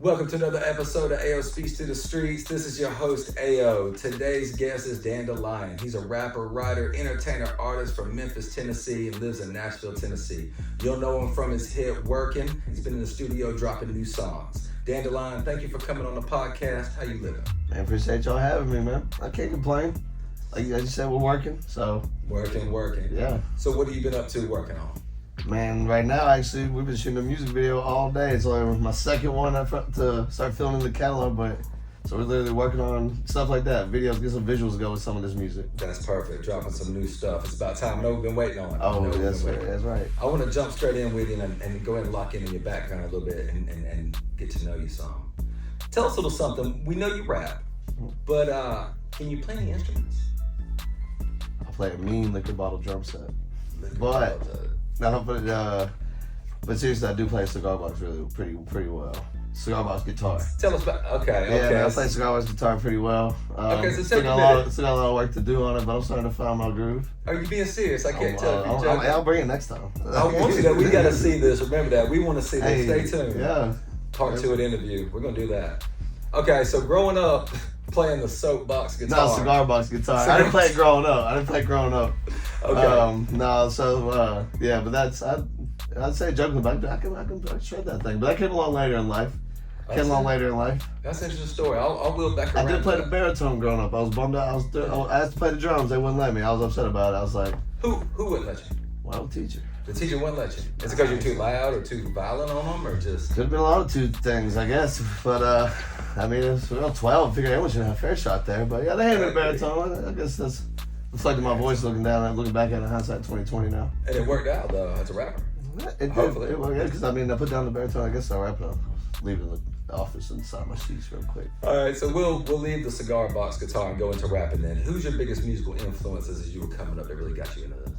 Welcome to another episode of AO Speaks to the Streets. This is your host, AO. Today's guest is Dandelion. He's a rapper, writer, entertainer, artist from Memphis, Tennessee, and lives in Nashville, Tennessee. You'll know him from his hit Workin'. He's been in the studio dropping new songs. Dandelion, thank you for coming on the podcast. How you living? Man, appreciate y'all having me, man. I can't complain. Like you said, we're working, so. Working. Yeah. So what have you been up to working on? Man, right now, actually, we've been shooting a music video all day. It's only my second one to start filming the catalog, but so we're literally working on stuff like that. Videos, get some visuals go with some of this music. That's perfect. Dropping some new stuff. It's about time. I know we've been waiting on it. Oh, that's right. I want to jump straight in with you and go ahead and lock in your background a little bit and get to know you some. Tell us a little something. We know you rap, but can you play any instruments? I play a mean liquor bottle drum set. But seriously, I do play cigar box really pretty well. Cigar box guitar. Tell us about. Okay. Yeah, man, I play cigar box guitar pretty well. Okay, so still got a lot of work to do on it, but I'm starting to find my groove. Are you being serious? I can't tell if you're joking. I'll bring it next time. I want you to. We got to see this. Remember that. We want to see this. Stay tuned. Yeah. Part 2 of the interview. We're gonna do that. Okay, so growing up, playing the soapbox guitar. No, cigar box guitar. I didn't play it growing up. Okay. Yeah, but that's I'd say joking about it, I can shred that thing. But that came along later in life. That's an interesting story. I'll wheel back around. I did play the baritone growing up. I was bummed out. I asked to play the drums. They wouldn't let me. I was upset about it. I was like, Who wouldn't let you? well, teacher. The teacher wouldn't let you. Is it because you're too loud or too violent on them, or just? Could have been a lot of two things, I guess. But I mean, it was 12. Figured everyone should have a fair shot there. But yeah, they handed me the baritone. I guess that's reflecting my voice, looking back at it, hindsight 2020 now. And it worked out though as a rapper. It Hopefully. did. Yeah, because I mean, I put down the baritone. I guess I'll wrap it up. Leaving the office and sign my sheets real quick. All right, so we'll leave the cigar box guitar and go into rapping then. Who's your biggest musical influences as you were coming up that really got you into this?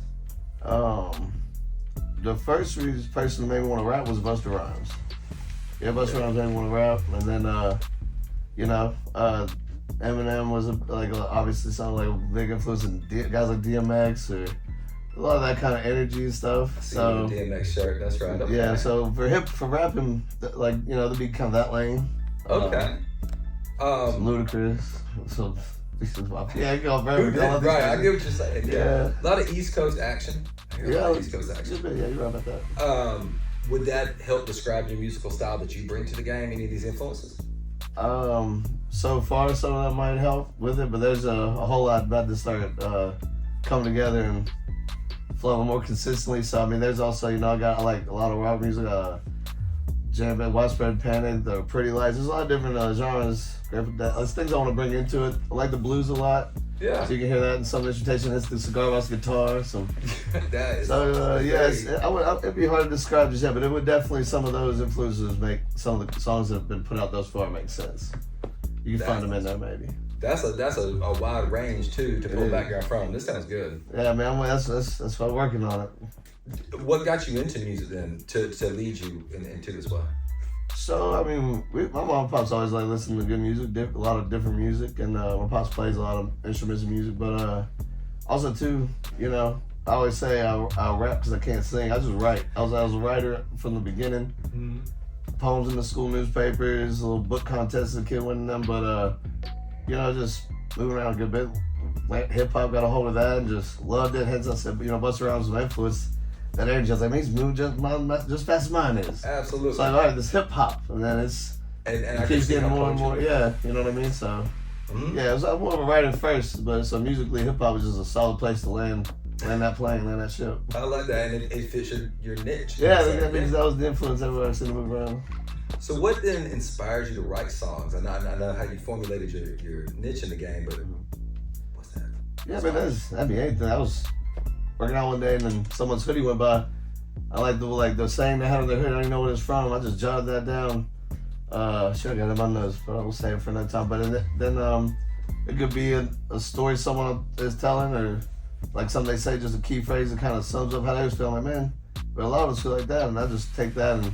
The first person that made me want to rap was Busta Rhymes. Yeah, Busta Rhymes made me want to rap, and then Eminem was obviously something like a big influence in guys like DMX or a lot of that kind of energy and stuff. I see your DMX shirt. That's right. Okay. Yeah. So for rapping, to be kind of that lane. Okay. Ludacris. So yeah, go very right. I get what you're saying. Yeah. A lot of East Coast action. East Coast action. Yeah, you're right about that. Would that help describe your musical style that you bring to the game? Any of these influences? So far, some of that might help with it, but there's a whole lot about to start coming together and flowing more consistently. So I mean, there's also I like a lot of rock music, jam band, Widespread Panic, the Pretty Lights. There's a lot of different genres. There's things I want to bring into it. I like the blues a lot. Yeah. So you can hear that in some instrumentation. It's the cigar box guitar. So it'd be hard to describe just yet, but it would definitely, some of those influences make some of the songs that have been put out thus far make sense. You can find them in there maybe. That's a wide range too to pull background from. This sounds good. Yeah, man. That's why I'm working on it. What got you into music then to lead you into this way? So I mean, my mom and pops always like listening to good music, a lot of different music, and my pops plays a lot of instruments and music. But also too, I always say I rap because I can't sing. I just write. I was a writer from the beginning. Mm-hmm. Poems in the school newspapers, little book contests as a kid winning them. But just moving around a good bit. Hip hop got a hold of that and just loved it. Hence I said, Busta Rhymes was my influence. That energy, I was like, man, he's moving just fast as mine is. Absolutely. So all right, this hip hop, and then it keeps getting more and more. Yeah, you know what I mean. So yeah, I was more of a writer first, but so musically, hip hop is just a solid place to land that plane, land that ship. I like that, and it fits your niche. Yeah, that was the influence everywhere I seen move around. So what then inspires you to write songs? I know how you formulated your niche in the game, but what's that? Yeah, but that'd be anything. I was working out one day and then someone's hoodie went by. I like the saying they had on their hood. I don't even know what it's from. I just jotted that down. Sure, I got it in my notes, but I will save it for another time. But then it could be a story someone is telling, or like something they say, just a key phrase that kind of sums up how they was feeling. Like, man, but a lot of us feel like that, and I just take that and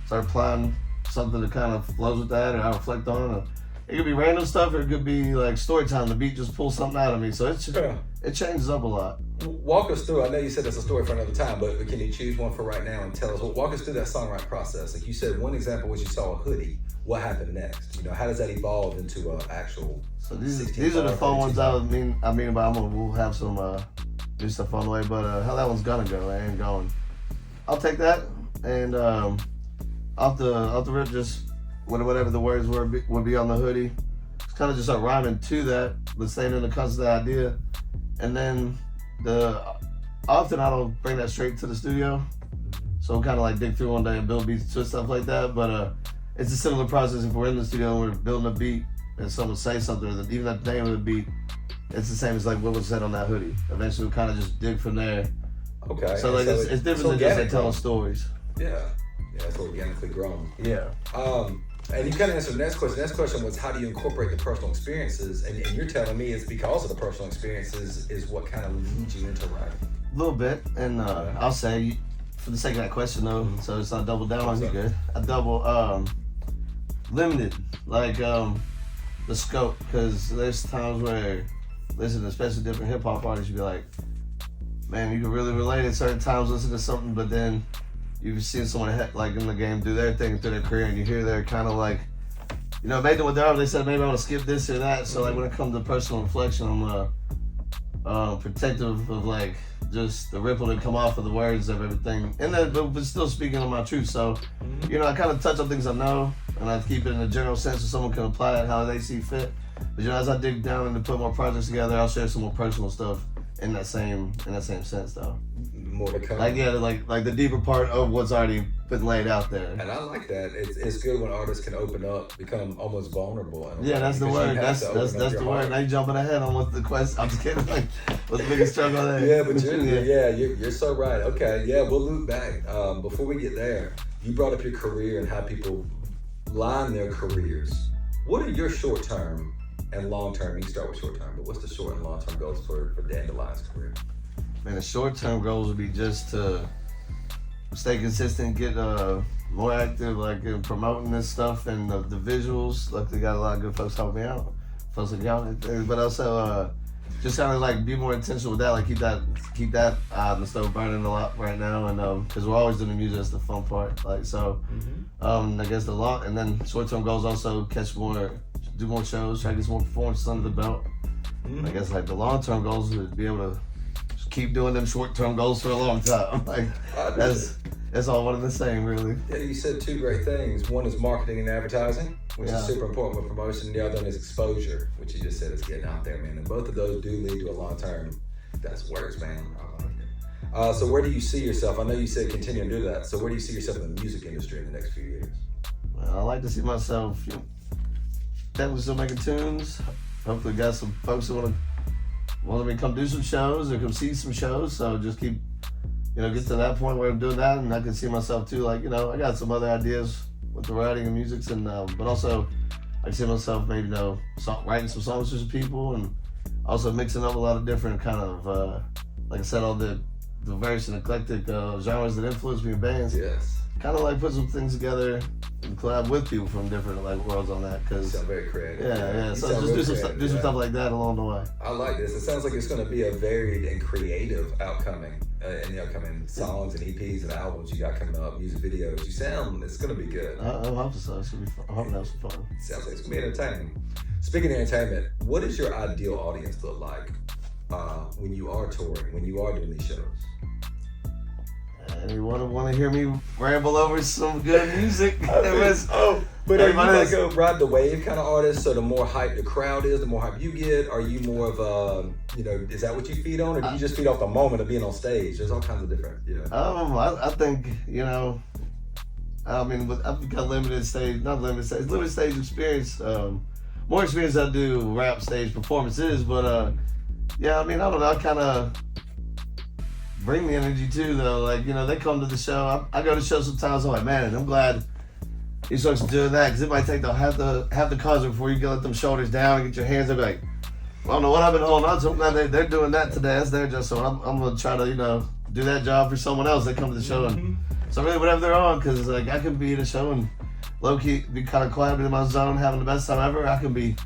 start applying something that kind of flows with that, or I reflect on it. it could be random stuff, or it could be like story time. The beat just pulls something out of me, so Yeah. it changes up a lot. Walk us through. I know you said that's a story for another time, but can you choose one for right now and tell us? Walk us through that songwriting process. Like you said, one example was you saw a hoodie. What happened next? You know, how does that evolve into an actual? So these are the fun ones we'll have some new stuff on the way, but how that one's gonna go, I ain't going. I'll take that, and off the rip, just whatever the words would be on the hoodie. It's kind of just like rhyming to that, but staying in the concept of the idea. And then often I don't bring that straight to the studio, so I'm kind of like dig through one day and build beats to it, stuff like that. But it's a similar process if we're in the studio and we're building a beat and someone says something, or even at the name of the beat, it's the same as like what was said on that hoodie. Eventually, we kind of just dig from there. Okay. So like it's different than just like telling stories. Yeah, it's organically grown. Yeah. And you kind of answered the next question. The next question was, how do you incorporate the personal experiences? And you're telling me it's because of the personal experiences is what kind of leads you into writing. A little bit, and I'll say, for the sake of that question though, so it's not double down on you good. I double limited, like the scope, because there's times where, listen, especially different hip hop artists, you be like, man, you can really relate at certain times, listen to something, but then you've seen someone like in the game do their thing through their career, and you hear they're kind of like, you know, making what they are. They said maybe I want to skip this or that. So like when it comes to personal reflection, I'm protective of like just the ripple that come off of the words of everything, and then but still speaking on my truth. So you know, I kind of touch on things I know, and I keep it in a general sense so someone can apply it how they see fit. But you know, as I dig down and put more projects together, I'll share some more personal stuff in that same sense though. More to come. Like the deeper part of what's already been laid out there. And I like that. It's good when artists can open up, become almost vulnerable. Yeah, that's the word. That's the word. Now you jumping ahead on what the question. I'm just kidding. Like, what's the biggest struggle there? Yeah, but you're so right. Okay, yeah, we'll loop back. Before we get there, you brought up your career and how people line their careers. What are your short term and long term? You can start with short term, but what's the short and long term goals for Dandelion's career? Man, the short-term goals would be just to stay consistent, get more active, like in promoting this stuff and the visuals. Luckily, got a lot of good folks helping me out, folks that got it. But also, just kind of like be more intentional with that, like keep that the stove burning a lot right now, and because we're always doing the music, that's the fun part. Like so, I guess the long and then short-term goals also do more shows, try to get some more performances under the belt. I guess like the long-term goals would be able to keep doing them short-term goals for a long time. Like that's all one and the same, really. Yeah, you said two great things. One is marketing and advertising, which is super important with promotion. The other one is exposure, which you just said is getting out there, man. And both of those do lead to a long-term. That's words, man. I like it. So where do you see yourself? I know you said continue to do that. So where do you see yourself in the music industry in the next few years? Well, I like to see myself definitely still making tunes. Hopefully got some folks who want me to come do some shows or come see some shows. So just keep, get to that point where I'm doing that, and I can see myself too. Like, I got some other ideas with the writing and music, and but also I can see myself maybe writing some songs for some people, and also mixing up a lot of different kind of like I said, all the diverse and eclectic genres that influence me in bands. Yes. Kind of like put some things together and collab with people from different worlds on that. Cause you sound very creative. Yeah. So just do some stuff like that along the way. I like this. It sounds like it's going to be a varied and creative outcome in the upcoming songs and EPs and albums you got coming up, music videos. It's going to be good. I hope so. It should be fun. I hope that's some fun. Sounds like it's going to be entertaining. Speaking of entertainment, what does your ideal audience look like when you are touring, when you are doing these shows? And you want to hear me ramble over some good music? But are you like a ride the wave kind of artist? So the more hype the crowd is, the more hype you get. Are you more of a, is that what you feed on, or do you just feed off the moment of being on stage? There's all kinds of different, I think, I've got limited stage experience. More experience than I do rap stage performances, but I don't know. I kind of bring the energy too, though. Like, they come to the show. I go to shows sometimes. I'm like, man, I'm glad these folks are doing that, because it might take half the concert before you can let them shoulders down and get your hands up. Like, I don't know what I've been holding on to. I'm glad they're doing that today. That's their job. So I'm gonna try to do that job for someone else that come to the show. And so really, whatever they're on, because like I can be at a show and low key be kind of quiet, be in my zone, having the best time ever. I can be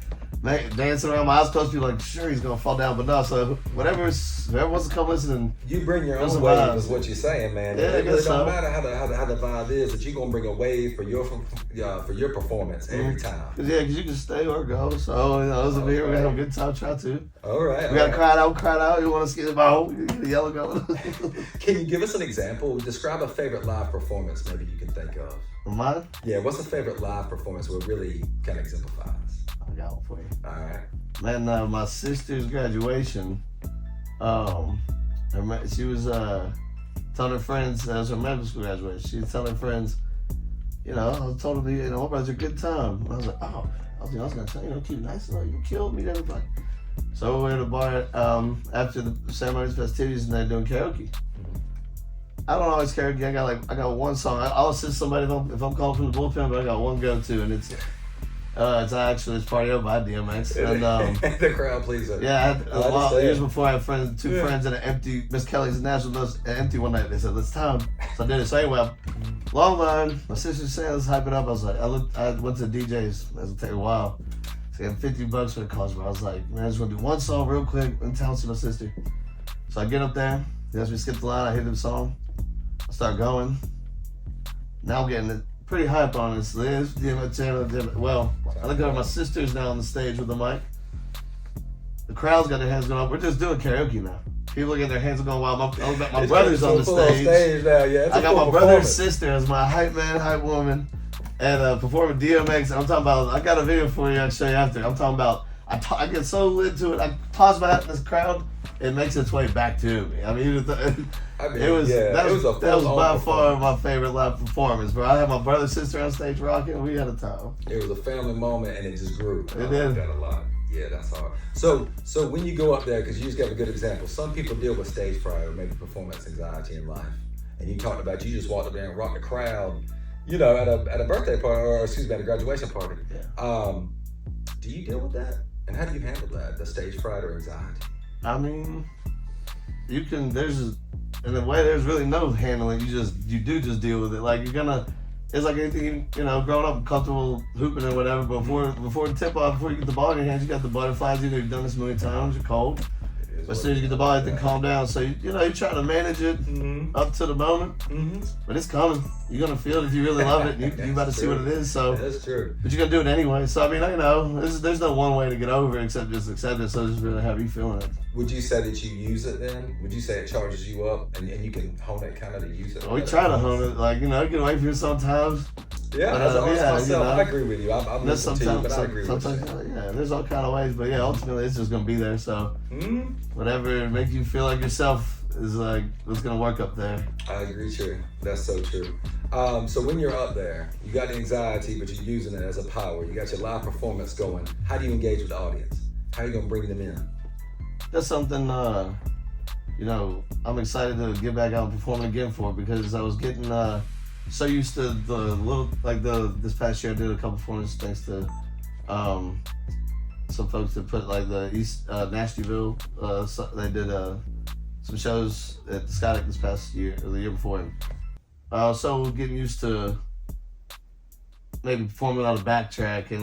dancing around, my eyes closed, be like, sure, he's gonna fall down, but no. So whoever wants to come listen, and you bring your Those own are wave, vibes. is what you're saying, man. Yeah, I it guess really so. don't matter how the vibe is, that you're gonna bring a wave for your performance every time. cause you can stay or go. So those of here, we have a good time. Try to. All right. We gotta cry out. You want to skip the ball? You get the yellow go. Can you give us an example? Describe a favorite live performance maybe you can think of. Mine? Yeah, what's a favorite live performance where it really kind of exemplifies? I got one for you. All right. Man, my sister's graduation, she was telling her friends, that was her medical school graduation, she was telling her friends, I told her, my brother's a good time. And I was like, oh, I was gonna tell you, keep it nice, you killed me, everybody. So we were at a bar after the ceremonies, festivities, and they're doing karaoke. I don't always karaoke. I got one song. I'll assist somebody if I'm calling from the bullpen, but I got one go-to, and it's Party Up by DMX. And the crowd pleaser. yeah, years before, I had two friends in an empty Miss Kelly's National empty one night. They said, "Let's time." So I did it. So anyway, long line. My sister said, "Let's hype it up." I was like, I went to the DJs. It'll take a while. So I had $50 for the cost, but I was like, man, I just want to do one song real quick and tell to my sister. So I get up there. He asked me to skip the line. I hit the song. I start going. Now I'm getting it pretty hype on this. Well, I look over, my sister's now on the stage with the mic. The crowd's got their hands going up. We're just doing karaoke now. People are getting their hands going wild. My brother's on the stage. Now, yeah. I got my brother and sister as my hype man, hype woman, and performing DMX. I'm talking about, I got a video for you I'll show you after. I'm talking about, I get so lit to it. I pause my hat in this crowd. It makes its way back to me. I mean, that was by far my favorite live performance, bro. I had my brother and sister on stage rocking. We had a time. It was a family moment, and it just grew. It did. Like that a lot. Yeah, that's hard. So when you go up there, because you just gave a good example, some people deal with stage fright or maybe performance anxiety in life, and you talked about you just walked up there and rocked the crowd, at a birthday party or at a graduation party. Yeah. Do you deal with that? And how do you handle that? The stage fright or anxiety? I mean, in a way, there's really no handling. You do just deal with it. Like it's like anything, growing up comfortable hooping or whatever. But before the tip off, before you get the ball in your hands, you got the butterflies. You've done this many times. You're cold. But as soon as you get the ball, everything calm down. So you try to manage it up to the moment. Mm-hmm. But it's coming. You're gonna feel it if you really love it. You about to see what it is. So that's true. But you're gonna do it anyway. So I mean, there's no one way to get over it except just accept it. So just really how you feeling it. Would you say that you use it then? Would you say it charges you up and you can hone it kind of to use it? Well, we try to hone it. Like get away from it sometimes. Yeah, I agree with you. I'm listening to you, but I agree with you. Yeah, there's all kind of ways, but yeah, ultimately it's just gonna be there. So whatever makes you feel like yourself is like what's gonna work up there. I agree, true. That's so true. So when you're up there, you got the anxiety, but you're using it as a power. You got your live performance going. How do you engage with the audience? How are you gonna bring them in? That's something I'm excited to get back out and perform again for, because I was getting so used to this past year I did a couple performances thanks to some folks that put like the East Nashville. They did some shows at the Skydeck this past year or the year before. So getting used to maybe performing on a backtrack and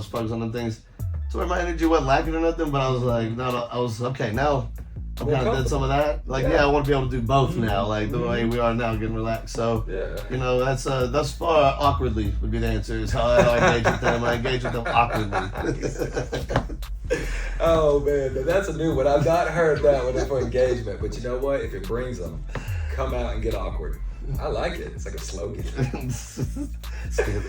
focus on the things. So my energy wasn't lacking or nothing, but I was like, I was okay. Now I'm kind of did some of that. I want to be able to do both now, the way we are now, getting relaxed. So, that's thus far awkwardly would be the answer. Is how I engage with them. I engage with them awkwardly. Oh man, that's a new one. I've not heard that one for engagement, but you know what? If it brings them, come out and get awkward. I like it. It's like a slogan.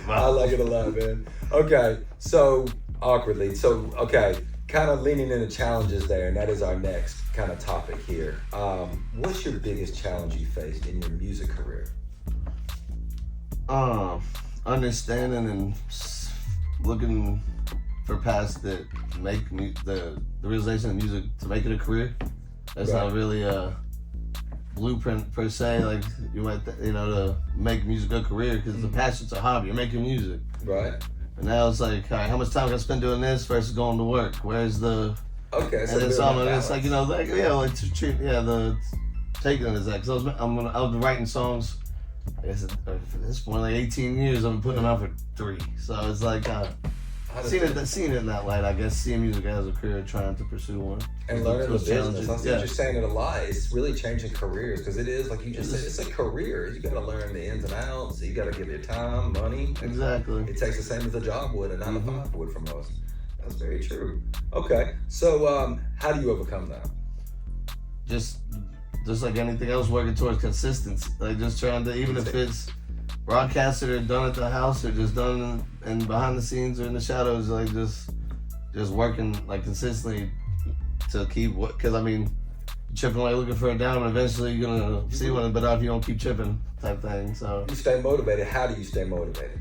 I like it a lot, man. Okay, so awkwardly. So, okay, kind of leaning into challenges there, and that is our next kind of topic here. What's your biggest challenge you faced in your music career? Understanding and looking for paths that make the realization of music to make it a career. That's not really a blueprint per se. Like you might, to make music a career, because the passion's a hobby. You're making music, right? And now it's like, all right, how much time can I spend doing this versus going to work? Where's the so and it's like the taking it as that, because I was writing songs I guess at this point, like 18 years, I'm putting them out for 3. So it's like, seeing it in that light, I guess, seeing music as a career, trying to pursue one. And learning the business. I see what you're saying it a lot. It's really changing careers because it is, like you just said, it's a career. You got to learn the ins and outs. You got to give your time, money. Exactly. It takes the same as a job would, a 9 to 5 would for most. That's very true. Okay. So how do you overcome that? Just like anything else, working towards consistency. Like just trying to, even if it's broadcasted or done at the house or just done and behind the scenes or in the shadows, like just working like consistently to keep what, because I mean, chipping away looking for a diamond, eventually you're gonna see one, but if you don't keep chipping type thing. So you stay motivated. How do you stay motivated?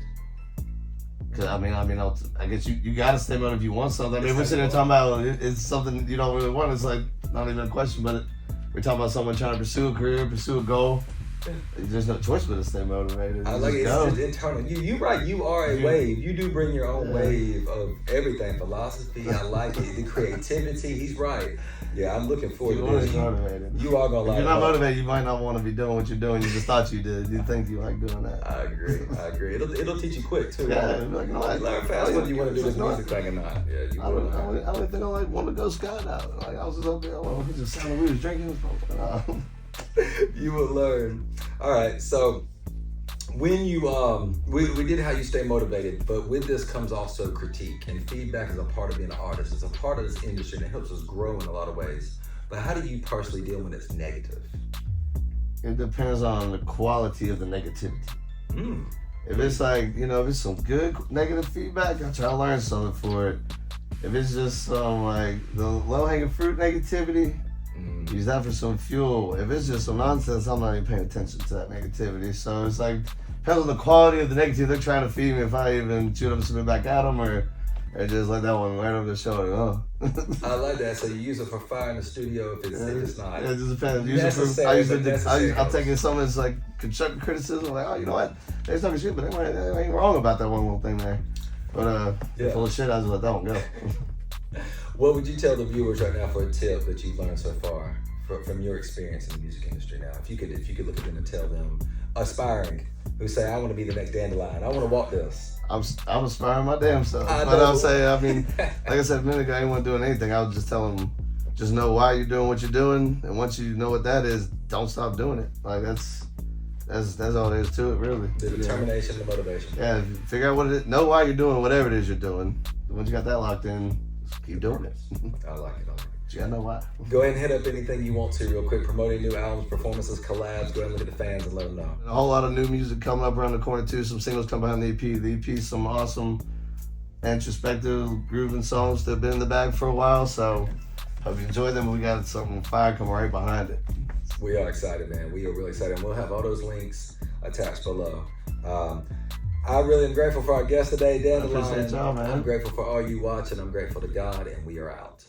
Cause I guess you gotta stay motivated if you want something. I mean, we're sitting there talking about it's something you don't really want. It's like not even a question, but we're talking about someone trying to pursue a career, pursue a goal. There's no choice but to stay motivated. I like it. It's internal. You right. You are a wave. You do bring your own wave of everything. Philosophy. I like it. The creativity. He's right. Yeah, I'm looking forward to this. You are gonna like. If you're not motivated, you might not want to be doing what you're doing. You just thought you did. You think you like doing that. I agree. It'll teach you quick too. Yeah, like, no, you learn fast whether you want to do this music thing or not. Yeah, you I don't think I like want to go skydiving. Like I was just up there. Well, it's just sounding we was drinking. You will learn. All right, so when you we did how you stay motivated, but with this comes also critique, and feedback is a part of being an artist. It's a part of this industry, and it helps us grow in a lot of ways. But how do you personally deal when it's negative? It depends on the quality of the negativity. If it's like, if it's some good negative feedback, I try to learn something for it. If it's just like the low-hanging fruit negativity, use that for some fuel. If it's just some nonsense, I'm not even paying attention to that negativity. So it's like, depends on the quality of the negativity they're trying to feed me, if I even shoot them and spit back at them, or just let that one right over the shoulder. I like that. So you use it for fire in the studio if it's not. It just depends. I'll take it some as like constructive criticism, like, oh, you know what? They're talking shit, but they ain't wrong about that one little thing there. But full of shit, I just let that one go. What would you tell the viewers right now for a tip that you've learned so far from your experience in the music industry now? If you could look at them and tell them, aspiring, who say, I want to be the next Dandelion, I want to walk this. I'm aspiring my damn self. But I'll say, like I said a minute ago, I ain't want to do anything. I would just tell them, just know why you're doing what you're doing, and once you know what that is, don't stop doing it. Like that's all there is to it, really. The determination, the motivation. Yeah, figure out what it is. Know why you're doing whatever it is you're doing. Once you got that locked in, keep doing it. I like it. You gotta know why. Go ahead and hit up anything you want to real quick. Promoting new albums, performances, collabs. Go ahead and look at the fans and let them know. A whole lot of new music coming up around the corner too. Some singles come behind the EP. The EP, some awesome introspective grooving songs that have been in the bag for a while. So hope you enjoy them. We got something fire coming right behind it. We are excited, man. We are really excited. We'll have all those links attached below. I really am grateful for our guest today, Dandelion. I appreciate y'all, man. I'm grateful for all you watching. I'm grateful to God, and we are out.